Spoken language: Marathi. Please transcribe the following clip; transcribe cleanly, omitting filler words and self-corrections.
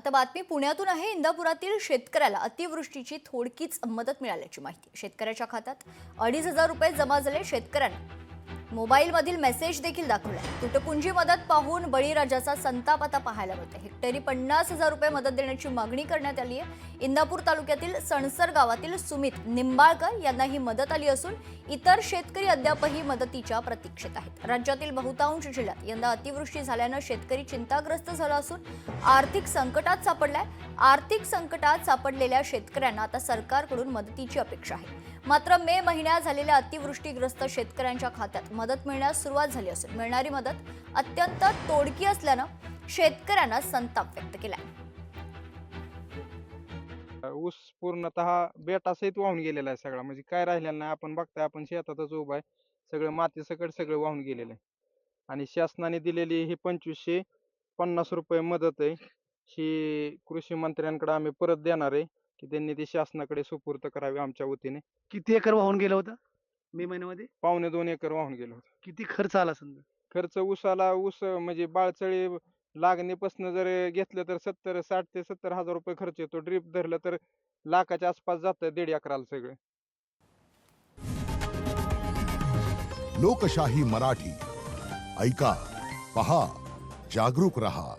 आता बातमी पुण्यातून आहे। इंदापुरातील शेतकऱ्याला अतिवृष्टीची थोडकीच मदत मिळाल्याची माहिती। शेतकऱ्याच्या खात्यात 2,500 रुपये जमा झाले। शेतकऱ्यांना मोबाईलमधील मेसेज देखील दाखवला। तुटपुंजी मदत पाहून बळीराजाचा संताप आता पाहायला मिळतो। हेक्टरी 50,000 रुपये मदत देण्याची मागणी करण्यात आली आहे। इंदापूर तालुक्यातील सणसर गावातील सुमित निंबाळकर यांना ही मदत आली असून इतर शेतकरी अद्यापही मदतीच्या प्रतीक्षेत आहेत। राज्यातील बहुतांश जिल्ह्यात यंदा अतिवृष्टी झाल्याने शेतकरी चिंताग्रस्त झाला असून आर्थिक संकटात सापडलाय। आर्थिक संकटात सापडलेल्या शेतकऱ्यांना आता सरकारकडून मदतीची अपेक्षा आहे। मात्र मे महिन्यात झालेल्या अतिवृष्टीग्रस्त शेतकऱ्यांच्या खात्यात मदत मिळण्यास सुरुवात झाली असून मिळणारी मदत अत्यंत तोडकी असल्याने शेतकऱ्यांना संताप व्यक्त केलाय। ऊस पूर्णतः बेटासहित वाहून गेलेला आहे सगळा, म्हणजे काय राहिलेलं नाही। आपण बघताय, आपण शेतातच उभा आहे, सगळं मातीसकट सगळं वाहून गेलेलं आहे। आणि शासनाने दिलेली ही 2,550 रुपये मदत आहे, ही कृषी मंत्र्यांकडे आम्ही परत देणार आहे की त्यांनी ती शासनाकडे सुपूर्द करावी आमच्या वतीने। किती एकर वाहून गेलं होतं मे महिन्यामध्ये? 2.25 एकर वाहून गेलं होतं। किती खर्च आला समजा? खर्च ऊस म्हणजे बाळचळी लागणीपासून जर घेतलं तर 60 ते 70 हजार रुपये खर्च येतो। ड्रीप धरलं तर लाखाच्या आसपास जातं 1.5 एकराला सगळं। लोकशाही मराठी ऐका, पहा, जागरूक रहा।